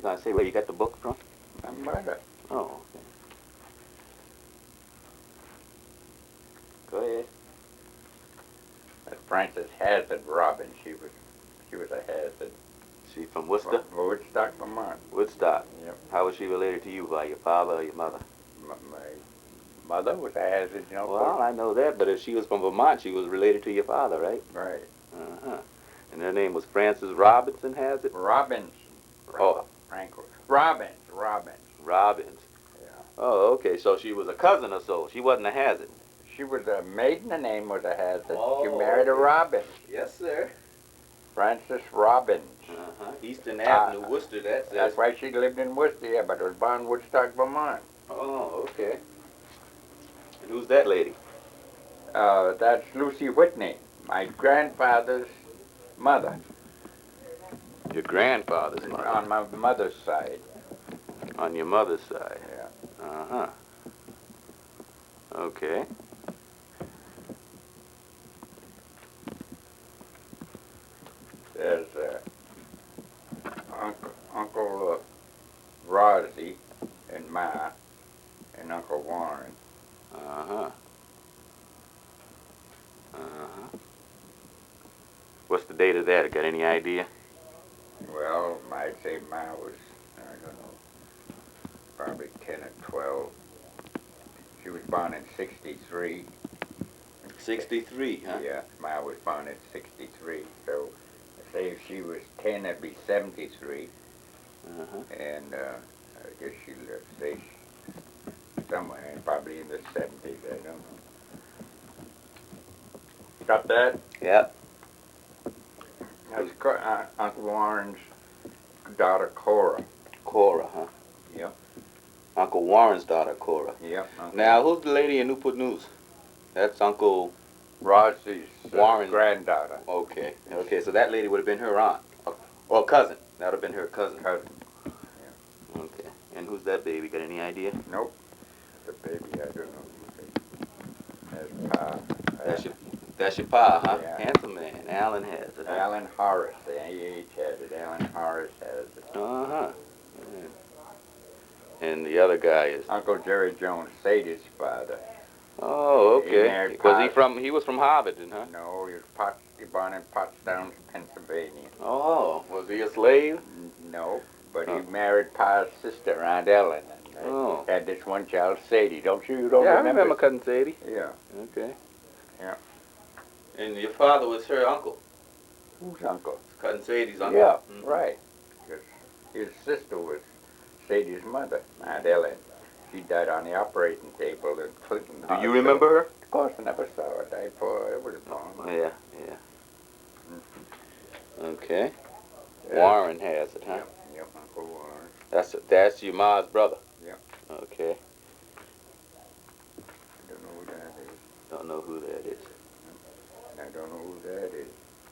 gonna say where you got the book from? My mother. Oh, okay. Go ahead. Frances Hazard Robin. She was a Hazard. She from Worcester? From Woodstock, Vermont. Woodstock. Yep. How was she related to you, by your father or your mother? My mother was a Hazard, you know. Well, I know that, but if she was from Vermont, she was related to your father, right? Right. Uh-huh. And her name was Frances Robinson Hazard? Robbins. Oh. Frank. Robbins. Robbins. Yeah. Oh, okay. So she was a cousin or so. She wasn't a Hazard. She was a maiden name was a Hazard. Oh, She married a Robbins. Yes, sir. Frances Robbins. Uh-huh. Eastern Avenue, Worcester, that's it. That's why she lived in Worcester, yeah, but was born in Woodstock, Vermont. Oh, okay. And who's that lady? That's Lucy Whitney, my grandfather's mother. Your grandfather's mother? On my mother's side. On your mother's side? Yeah. Uh-huh. Okay. There's Uncle Rosie and Ma and Uncle Warren. Uh-huh. Uh-huh. What's the date of that? Got any idea? Well, I'd say Ma was, I don't know, probably 10 or 12. She was born in 63. 63, huh? Yeah, Ma was born in 63. So, say if she was 10, it'd be 73. Uh-huh. And I guess she lived, say, somewhere, probably in the 70s, I don't know. Got that? Yep. That's Uncle Warren's daughter, Cora. Cora, huh? Yep. Uncle Warren's daughter, Cora. Yep. Now, who's the lady in Newport News? That's Uncle Rosie's Warren's granddaughter. Okay. Okay, so that lady would have been her aunt. Or cousin. That would have been her cousin. Cousin. Yeah. Okay. And who's that baby? Got any idea? Nope. The baby, I don't know. That's Pa. That's your pa, huh? Yeah. Handsome man. Alan Hazard. Huh? Alan Horace. The AH has it. Alan Horace has it. Uh-huh. Yeah. And the other guy is Uncle Jerry Jones, Sadie's father. Oh, okay. He was from Harvard, huh? No, he was born in Pottstown, Pennsylvania. Oh, was he a slave? No, but he married Pa's sister, Aunt Ellen, and had this one child, Sadie. Don't you? You don't remember? I remember cousin Sadie. Yeah. Okay. Yeah. And your father was her uncle? Whose uncle? Cousin Sadie's uncle? Yeah, right. His sister was Sadie's mother, Aunt Ellen. She died on the operating table in Clinton. Do you remember her? Of course, I never saw her. Died before I was born. Yeah, yeah. Okay. Warren has it, huh? Yep, Uncle Warren. That's your ma's brother? Yep. Okay. I don't know who that is. Don't know who that is. I don't know who that is.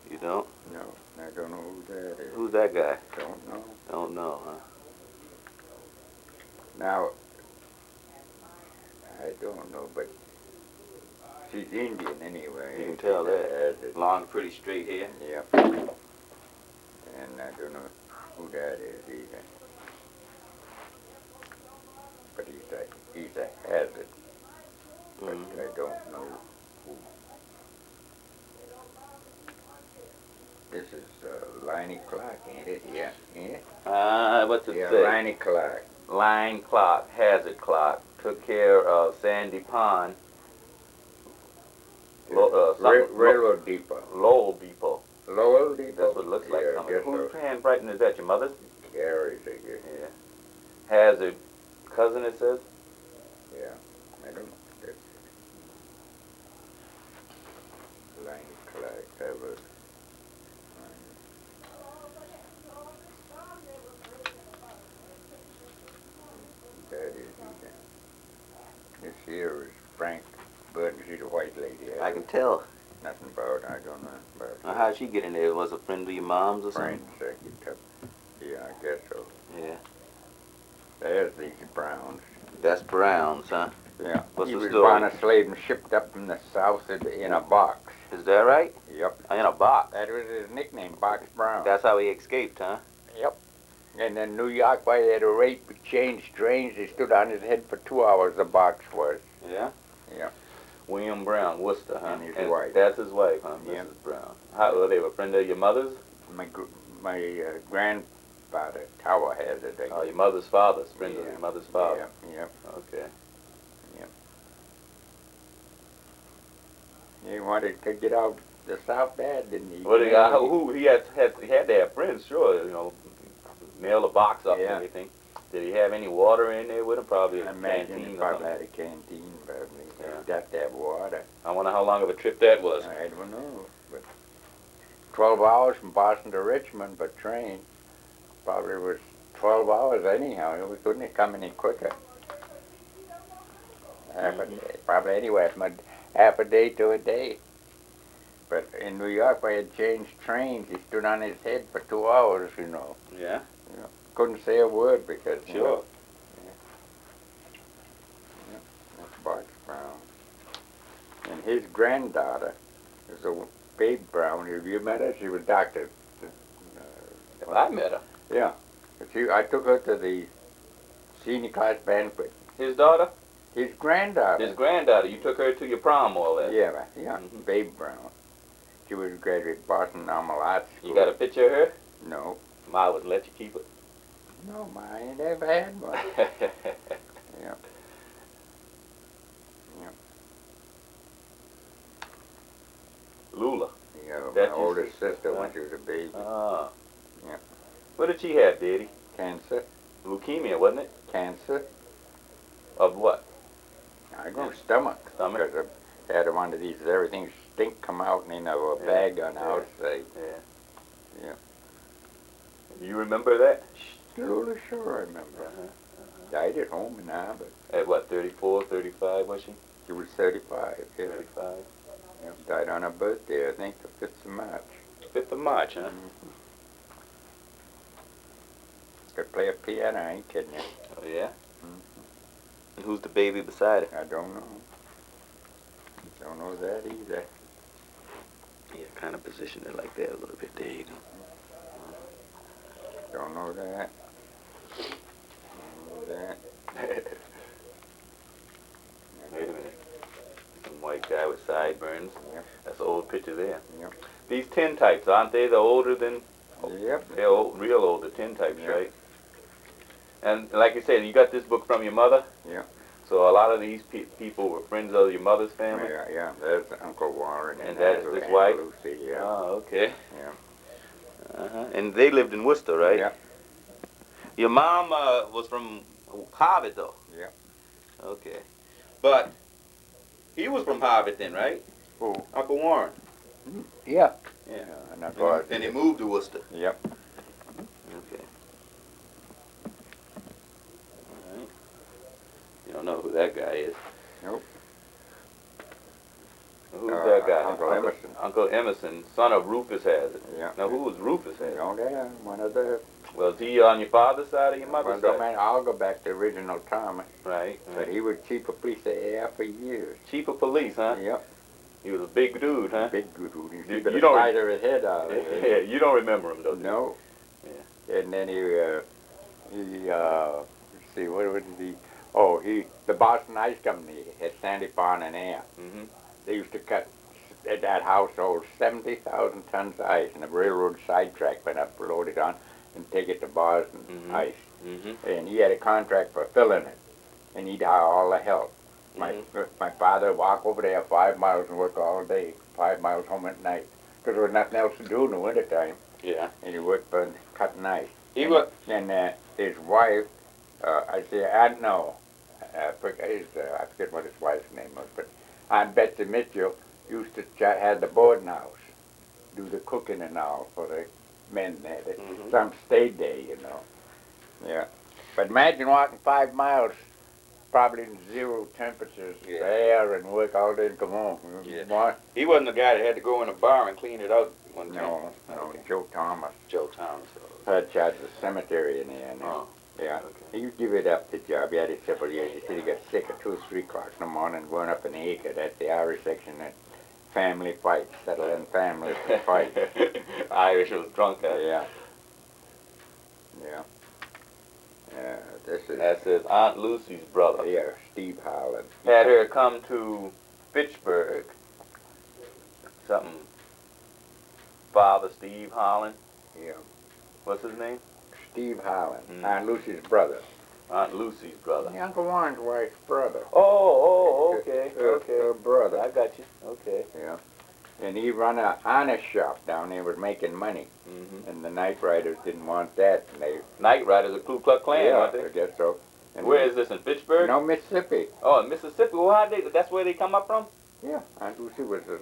You don't? No, I don't know who that is. Who's that guy? Don't know. Don't know, huh? Now, I don't know, but she's Indian anyway. You can tell that. Long, pretty straight hair. Yep. And I don't know who that is either. But he's a hazard. But I don't know who. This is Liney Clark, ain't it? Yeah. Yeah. What's it say? Liney Clark. Line Clark, Hazard Clark, took care of Sandy Pond. Railroad Depot. Lowell Depot. Lowell Depot? That's what it looks like. Yeah, Whose handwriting is that? Your mother's? Gary's, I guess. Yeah. Hazard cousin, it says? Yeah. I don't know. Liney Clark. That was... This here is Frank Burton. She's a white lady. I can tell. Nothing about her. I don't know about her. How'd she get in there? Was a friend of your mom's or something? Friends, yeah, I guess so. Yeah. There's these Browns. That's Browns, huh? Yeah. What's he the was story? born a slave and shipped up from the south in a box. Is that right? Yep. In a box? That was his nickname, Box Brown. That's how he escaped, huh? Yep. And in New York, why they had a rate to change trains, they stood on his head for 2 hours, the box was. Yeah? Yeah. William Brown, Worcester, huh? And his wife. That's his wife, huh? Yeah. Mrs. Brown. How, were they a friend of your mother's? My grandfather, Tower has it. Oh, your mother's father's, friend of Yeah. your mother's father. Yeah. Okay. He wanted to get out the South bad, didn't he? Well, who he had to have friends, sure. You know, nail a box up and Yeah. everything. Did he have any water in there with him? Probably I a imagine canteen he or probably something. had a canteen, but he Yeah. got to have water. I wonder how long of a trip that was. I don't know. But 12 hours from Boston to Richmond, but train. Probably was 12 hours anyhow. We couldn't have come any quicker. Half a day, probably anywhere from half a day to a day. But in New York, we had changed trains. He stood on his head for 2 hours, you know. Yeah. Couldn't say a word because, you know, Sure. that's Box Brown. And his granddaughter is a Babe Brown. Have you met her? She was Dr. I met her. Yeah. I took her to the senior class banquet. His daughter? His granddaughter. His granddaughter. You took her to your prom, all that. Yeah. Mhm. Babe Brown. She was graduate Boston Normal Arts School. You got a picture of her? No. Ma would let you keep it. No, I ain't ever had one. Yeah. Lula. Yeah, my That's your older sister, sister huh? when she was a baby. Ah. Yeah. What did she have, Daddy? Cancer. Leukemia, wasn't it? Cancer. Of what? I go stomach. Stomach? Because I had one of these, everything stink come out and in a bag on the outside. Yeah. Yeah. Do you remember that? Slowly, sure I remember. Died at home now, but At what, 34, 35 was she? she was 35. Yeah. 35. Yeah. Died on her birthday, I think, the 5th of March. 5th of March, huh? Could play a piano, I ain't kidding you. Oh, yeah? And who's the baby beside her? I don't know. Don't know that either. Yeah, kind of position it like that a little bit. There you go. Don't know that. Don't know that. Wait a minute. Some white guy with sideburns. Yep. That's an old picture there. Yep. These tintypes, aren't they the older than... Yep. They're old, real older tintypes, Yep. right? And like you said, you got this book from your mother? Yeah. So a lot of these people were friends of your mother's family? Yeah. There's Uncle Warren. And that's there's his Aunt wife? Lucy, yeah. Oh, okay. Yeah. Uh-huh. And they lived in Worcester, right? Yeah. Your mom was from Harvard, though? Yeah. Okay. But he was from Harvard then, right? Who? Uncle Warren. Yeah. Yeah. And he moved to Worcester. Yep. Okay. All right. You don't know who that guy is. Nope. Who's that guy? Uncle Emerson. Uncle Emerson, son of Rufus Hazard. Yeah. Now, who was Rufus Hazard? Oh, yeah. One of the... Was he on your father's side or your mother's Well, side? I'll go back to original Thomas. Right. But he was chief of police of air for years. Chief of police, huh? Yep. He was a big dude, huh? Big dude. You You could don't- have his head out. Yeah, you don't remember him, though. No. Yeah. And then let's see, what was he? Oh, the Boston Ice Company had Sandy Pond and Air. Mm-hmm. They used to cut, at that household, 70,000 tons of ice, and the railroad sidetrack went up, loaded on, and take it to Boston, Mhm. ice. Mm-hmm. And he had a contract for filling it, and he'd hire all the help. My father would walk over there 5 miles and work all day, 5 miles home at night, because there was nothing else to do in the wintertime. Yeah. And he worked for cutting ice. He was... And his wife, I forget what his wife's name was, but Aunt Betsy Mitchell used to have the boarding house, do the cooking and all for the men there. Mhm. Some stayed there, you know. Yeah. But imagine walking 5 miles, probably in 0 temperatures, there and work all day and come home. Yeah. He wasn't the guy that had to go in a bar and clean it out one time. No, Okay. Joe Thomas. Joe Thomas. Had charge of the cemetery in there now. Oh. Yeah. Okay. He give it up, the job. He had it several years. He said he got sick at 2 or 3 o'clock in the morning going up an acre. That's the Irish section that family fights, settling families to fight. Irish was drunk, huh? Yeah. Yeah. This is That says Aunt Lucy's brother. yeah, Steve Holland. Had her come to Fitchburg. Something. Father Steve Holland. Yeah, What's his name? Steve Holland, Mm. Aunt Lucy's brother. Aunt Lucy's brother. Yeah, Uncle Warren's wife's brother. Oh, okay, okay. Her brother. I got you. Okay. Yeah. And he run a honest shop down there, was making money. Mm-hmm. And the Night Riders didn't want that. And they, Night Riders, a Ku Klux Klan, yeah, aren't they? I guess so. And Where is this, in Fitchburg? no, Mississippi. Oh, in Mississippi. Well, how that's where they come up from? Yeah, Aunt Lucy was a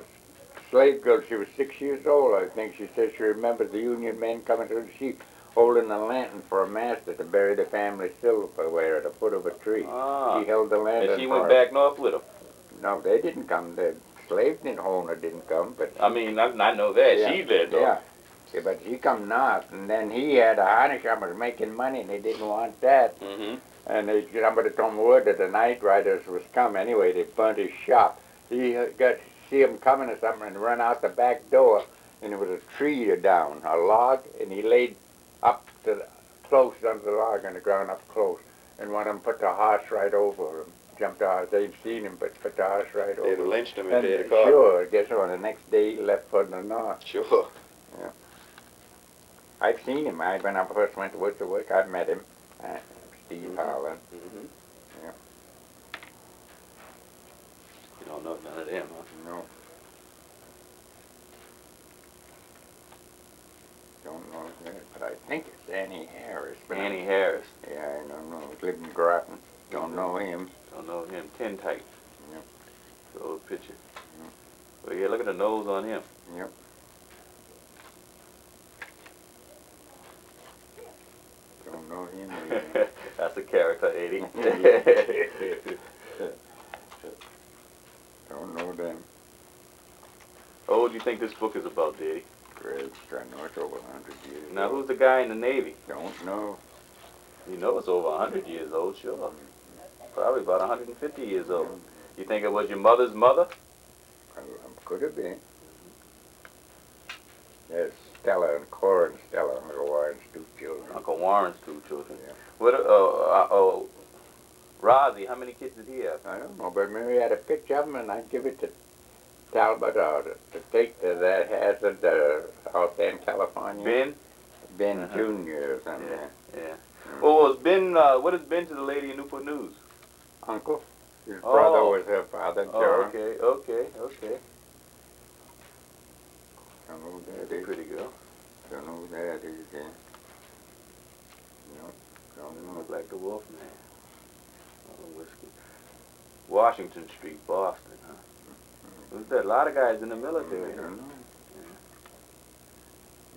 slave girl. She was 6 years old, I think. She said she remembered the Union men coming to the sheep, holding a lantern for a master to bury the family silverware at the foot of a tree. Ah. He held the lantern. And she for went her. back north with him. No, they didn't come. The slave owner didn't come, but I mean, I know that. yeah, She did, though. yeah. Yeah, but he come north, and then he had a honey shop, was making money, and they didn't want that. Mm-hmm. And somebody told him word that the Night Riders was coming. Anyway, they burnt his shop. He got see him coming or something and run out the back door, and there was a tree down, a log, and he laid up to close under the log on the ground up close, and one of them put the horse right over him. Jumped out. They'd seen him, but put the horse right over They'd him. lynched him if And they'd have caught him. sure, guess what? The next day he left for the north. Sure. I've seen him. When I first went to work, I met him. Steve Holland. Mm-hmm. Yeah. You don't know none of them, huh? No. Don't know that, but I think it's Annie Harris. But Annie Harris. Yeah, I don't know. He lived in Groton. Don't know him. Don't know him. Tintype. Yep. The old picture. Yep. Well, yeah, look at the nose on him. Yep. Don't know him either. That's a character, Eddie. Don't know them. How old do you think this book is about, Eddie? Greg, I know it's over 100 years Now, old. who's the guy in the Navy? Don't know. You know it's over 100 years old, sure. Probably about 150 years old. You think it was your mother's mother? Could have been. Yes, Stella and Cora and Stella, Uncle Warren's two children. Uncle Warren's two children. Yeah. What? Rozzy, how many kids did he have? I don't know, but Mary had a picture of him, and I'd give it to Talbot to take to that hazard out there in California. Ben? Ben Uh-huh. Jr. or something. Yeah. Well, was Ben, what has Ben to the lady in Newport News? Uncle. His Oh. brother was her father, John. Oh, okay. Don't know who That's that a is. pretty girl. Don't know who that is. No, don't know. Look like the Wolf Man. Oh, whiskey. Washington Street, Boston, huh? Who's that? A lot of guys in the military. I don't know.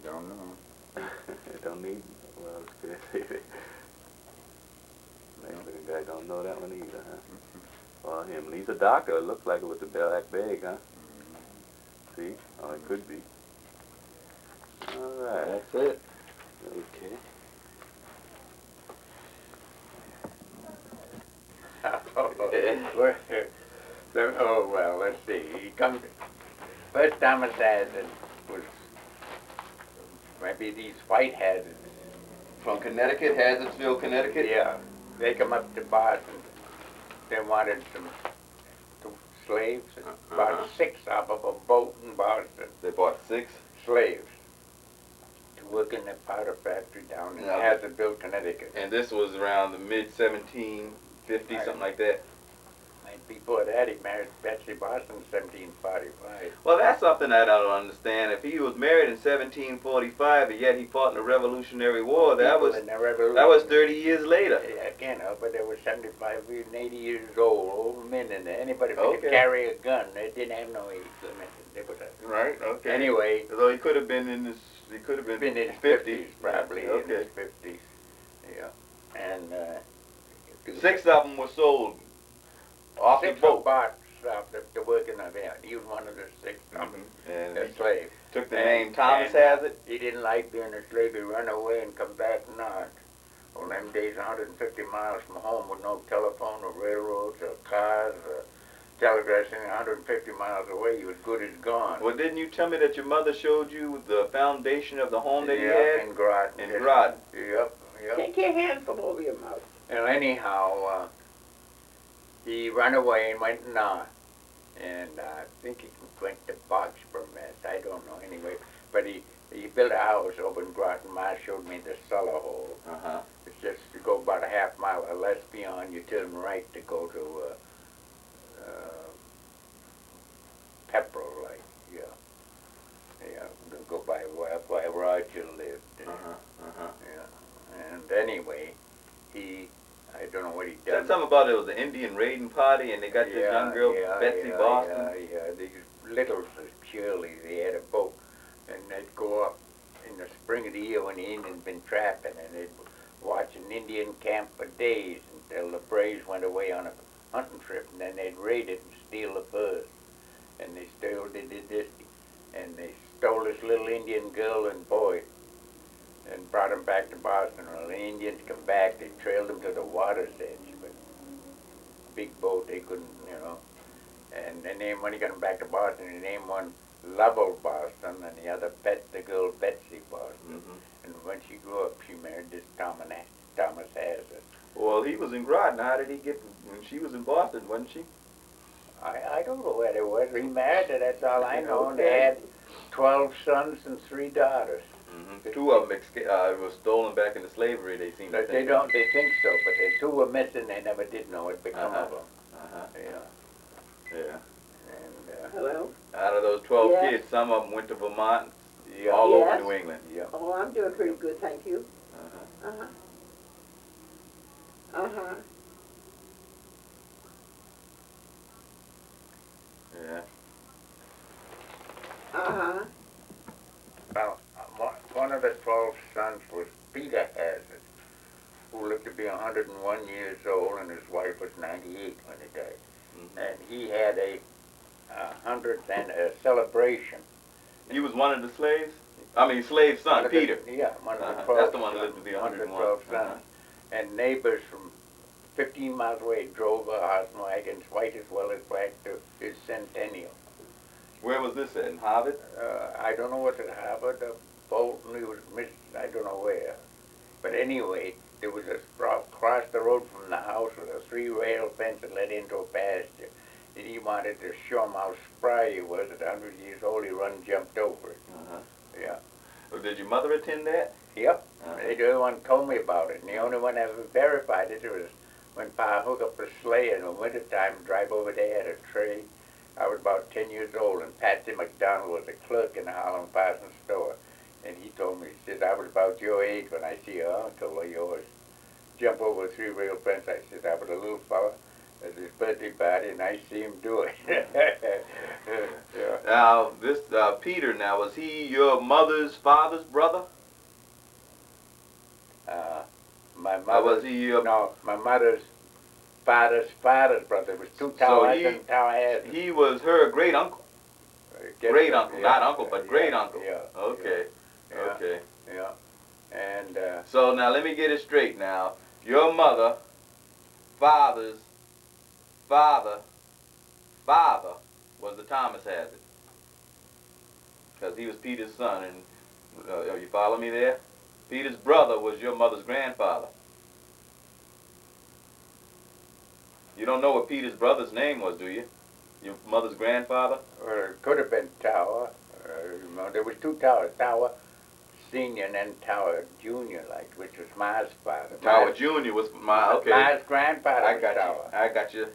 Don't know. Don't need, well, it's good. Mexican guy don't know that one either, huh? Well, him. He's a doctor. It looks like it with the black bag, huh? See? Oh, it could be. All right. That's it. Okay. Oh, well, let's see. He come. First time his dad was maybe these Whiteheads. From Connecticut, Hazardsville, Connecticut? Yeah. They come up to Boston. They wanted some slaves. About 6 off of a boat in Boston. They bought 6? Slaves. To work in the powder factory down in Yeah. Hazardville, Connecticut. And this was around the mid-1750s, Right. something like that. And before that, he married Betsy Boston in 1745. Well, that's something I don't understand. If he was married in 1745 and yet he fought in the Revolutionary War, that was 30 years later. Yeah, I can't help it. They were 75 and 80 years old men in there. Anybody could Okay. carry a gun. They didn't have no age limit. They was Right. Okay. Anyway, so he could have been in his. He could have been in his 50s, probably. In Okay. his 50s. Yeah. And 6 of them were sold off the 6 boat. bought stuff to work in the van. He was one of the 6 And a he slave. took the And- name Thomas and, Hazard. He didn't like being a slave. He run away and come back north. Well, them days, 150 miles from home with no telephone or railroads or cars or telegraphing, 150 miles away, he was good as gone. Well, didn't you tell me that your mother showed you the foundation of the home that he Yeah, had? in Groton. In Groton. Yep. Yeah. Take your handful over your mouth. And anyhow, he ran away and went north. And I think he went to Boxborough, Mass. I don't know anyway. But he built a house over in Groton. Ma showed me the cellar hole. Uh-huh. It's just to go about a half mile or less beyond. You turn right to go to Pepperell, like, yeah. Yeah, go by where Roger lived. Uh-huh. Uh-huh. Yeah. And anyway, I don't know what he done. Said something about it was an Indian raiding party, and they got this young girl, Betsy Boston. Yeah. These little Shirley, they had a boat, and they'd go up in the spring of the year when the Indians been trapping, and they'd watch an Indian camp for days until the Braves went away on a hunting trip, and then they'd raid it and steal the furs. And they did this, and they stole this little Indian girl and boy, and brought them back to Boston. When the Indians come back, they trailed them to the water's edge, but big boat, they couldn't, you know. And they named, when he got them back to Boston, they named one Lovell Boston, and the other the girl Betsy Boston. Mm-hmm. And when she grew up, she married this Thomas Hazard. Well, he was in Groton. How did he get, when she was in Boston, wasn't she? I don't know where they was. He married her, that's all I know. And they Okay. had 12 sons and 3 daughters. Mm-hmm. 2 of them were stolen back into slavery, they seem to But think. they think so, but the 2 were missing. They never did know what become of them. Uh-huh. Yeah. Yeah. And, Hello? Out of those 12 Yes. kids, some of them went to Vermont, yeah. all over Yes. New England. Yeah. Oh, I'm doing pretty good, thank you. Uh-huh. Uh-huh. Uh-huh. Yeah. Uh-huh. Well, one of the 12 sons was Peter Hazard, who lived to be 101 years old, and his wife was 98 when he died. Mm-hmm. And he had a 100th celebration. He was one of the slaves? I mean, slave son, One of the- Peter. Yeah, one of the Uh-huh. 12 That's the one who sons, lived to be one of the 101. 12 sons. And neighbors from 15 miles away drove a horse and wagons, white as well as black, to his centennial. Where was this at? In Harvard? I don't know what at Harvard, Bolton, he was I don't know where. But anyway, there was a across the road from the house with a 3-rail fence that led into a pasture. And he wanted to show him how spry he was at 100 years old. He jumped over it. Uh-huh. Yeah. Well, did your mother attend that? Yep. Uh-huh. The other one told me about it, and the only one that ever verified it was when Pa hooked up a sleigh in the wintertime and drive over there at a tree. I was about 10 years old, and Patsy McDonald was a clerk in the Harlem Parsons store. And he told me, he said, I was about your age when I see your uncle or yours jump over a 3-rail fence. I said, I was a little fella at his birthday party, and I see him do it. Yeah. Now, this Peter, now, was he your mother's father's brother? My Or mother, was he your... no, my mother's father's brother. It was 2 So towers he- and tower heads. He was her great-uncle. Great-uncle, not uncle, but great-uncle. Yeah. Okay, Yeah. okay. Yeah. And, So now let me get it straight now. Your mother, father's father was the Thomas Hazard. Because he was Peter's son, and you follow me there? Peter's brother was your mother's grandfather. You don't know what Peter's brother's name was, do you? Your mother's grandfather? well, it could have been Tower. There was 2 towers, Tower Senior and then Tower Junior, like, which was Ma's father. Tower Jr. was my, okay. Ma's grandfather I was got Tower. you. I got you.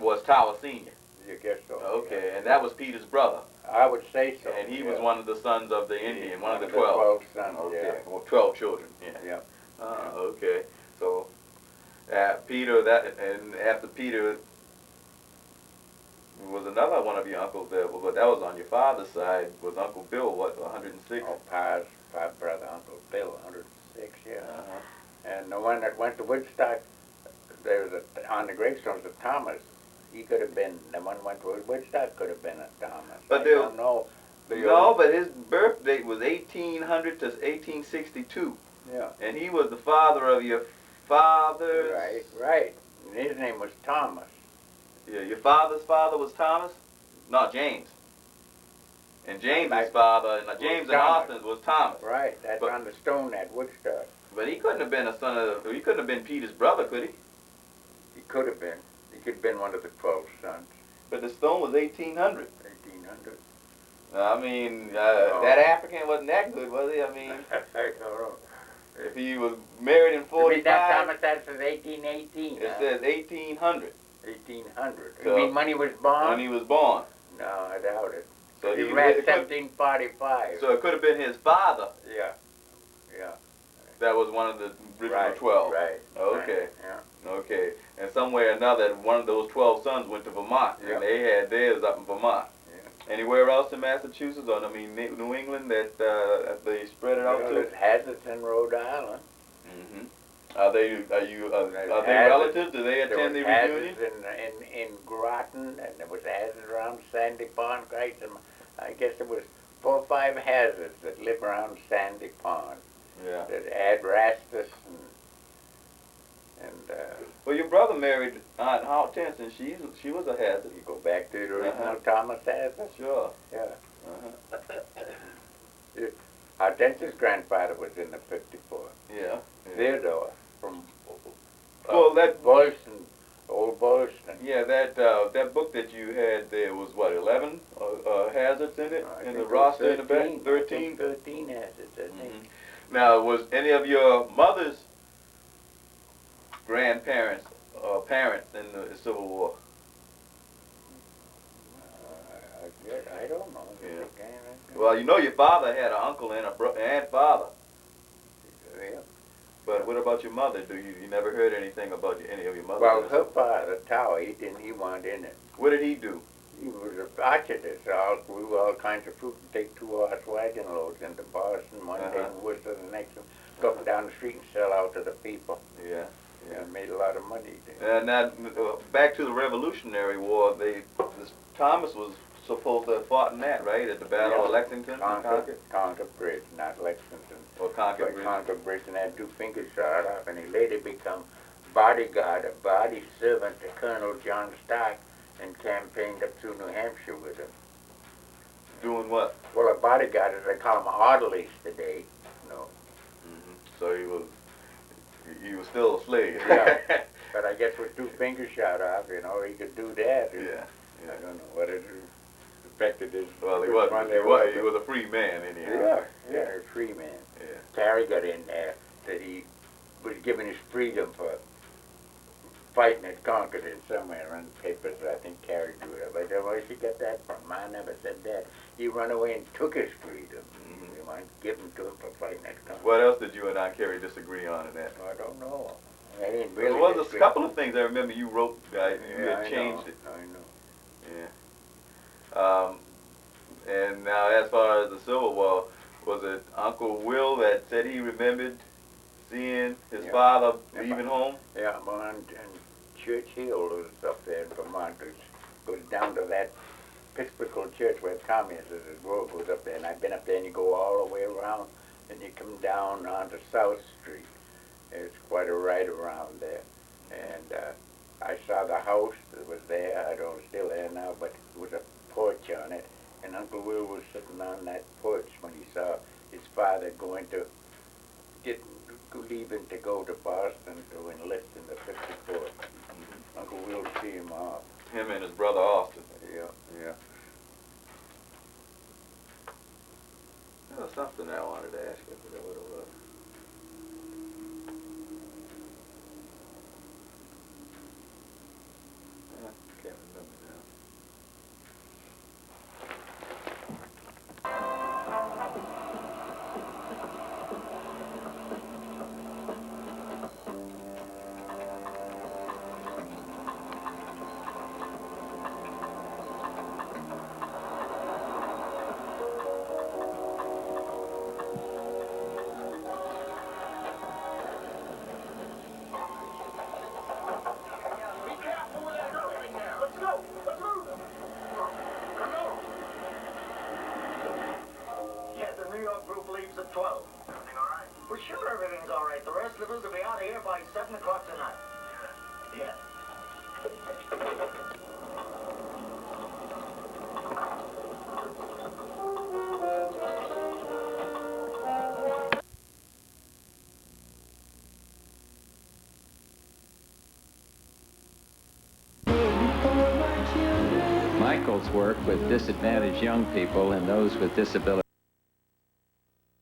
Was Tower Senior. You guess so. Okay, and that was Peter's brother. I would say so. And he was yeah. one of the sons of the Indian, one of the 12. 12 sons, Okay, well, 12 children, yeah. Yeah. Okay, so Peter, and after Peter was another one of your uncles there, but that was on your father's side, was Uncle Bill, what, 106? Oh, Pa's brother, Uncle Bill, 106, yeah. Uh-huh. And the one that went to Woodstock, there was on the gravestones of Thomas. He could have been, the one went to Woodstock could have been a Thomas. But I there- don't know. No, but his birth date was 1800 to 1862, Yeah. and he was the father of your father's... Right. And his name was Thomas. Yeah, your father's father was Thomas? No, James. And James's Right. father, and James and Thomas. Austin's was Thomas. Right, that's But- on the stone at Woodstock. But he couldn't have been a son of. He couldn't have been Peter's brother, could he? He could have been. He could have been one of the 12 sons. But the stone was 1800. 1800. I mean, that African wasn't that good, was he? I mean, I don't know. if he was married in 45, That Thomas, that says 1818. it says 1800 1800. So, You mean when he was born? when he was born. No, I doubt it. So He he ran it could- 1745. So it could have been his father Yeah. Yeah. that was one of the original Right. 12. Right. Okay. Right. Yeah. Okay. And somewhere or another, one of those 12 sons went to Vermont, Yep. and they had theirs up in Vermont. Yeah. Anywhere else in Massachusetts, or I mean New England, that they spread it out Well, to? there's Hazards in Rhode Island. Mm-hmm. Are they There's they Hazard. relatives? Do they There attend the was reunion? Hazards in Groton, and there was Hazards around Sandy Pond. I guess there was 4 or 5 Hazards that live around Sandy Pond. Yeah. There's Adrastus and Well, your brother married Aunt Howard Tenson. She was a hazard. you go back to the original Uh-huh. Thomas Hazard. Sure. Yeah. Uh-huh. Our Tenson's grandfather was in the 54. Yeah. Theodore from Well, that Boylston, old Boylston. yeah, that book that you had there was what 11 hazards in it, I in think the it was roster in the back. 13. 13. 13 Hazards, I think. Mhm. Now, was any of your mother's grandparents or parents in the Civil War? I don't know. Yeah. I Well, you know your father had an uncle and and father. yeah. But what about your mother? You never heard anything about any of your mother? Well, her father, Tower, he wasn't in it. What did he do? He was an orchardist. Grew all kinds of fruit and take 2-horse wagon loads into Boston one day and Worcester the next one. Go up down the street and sell out to the people. Yeah. Yeah, made a lot of money. Now, back to the Revolutionary War, Thomas was supposed to have fought in that, right? At the Battle of Lexington? Concord Bridge, not Lexington. Or Concord But Bridge. Concord Bridge, and had 2 fingers shot off, and he later become bodyguard, a body servant to Colonel John Stark, and campaigned up through New Hampshire with him. Doing what? Well, a bodyguard, as they call them, orderlies today. No. Mm-hmm. So he was still a slave. Yeah. But I guess with 2 fingers shot off, he could do that. Yeah. I don't know what it affected his. Well, he which wasn't. one He they was, were. he was a free man, anyhow. Yeah, a free man. Yeah. Terry got in there that he was given his freedom for fighting at Concord in somewhere in the papers. I think Terry drew it up. I said, where'd you get that from? I never said that. He run away and took his freedom. Mhm. You might give him to him for fighting at Concord. What else did you and Aunt Carrie disagree on in that? I don't know. I didn't really. There was a disagree. couple of things I remember you wrote. You Yeah, had I changed know. it. I know. Yeah. And now, as far as the Civil War, was it Uncle Will that said he remembered seeing his Yeah. father Yeah, leaving but- home? Yeah, well, and Church Hill was up there in Vermont. It goes down to that Episcopal church where Tommy is. The road goes up there, and I've been up there, and you go all the way around, and you come down onto South Street. It's quite a ride around there. And I saw the house that was there. I don't know if it's still there now, but it was a porch on it. And Uncle Will was sitting on that porch when he saw his father going to leaving to go to Boston to enlist in the 54. Uncle Will see him off. Him and his brother Austin. Yeah, yeah. There was something I wanted to ask you. I forgot what it was. I can't remember now. Yeah, the New York group leaves at 12. Everything all right? Well, sure, everything's all right. The rest of us will be out of here by 7 o'clock tonight. Yeah. Nichols work with disadvantaged young people and those with disabilities.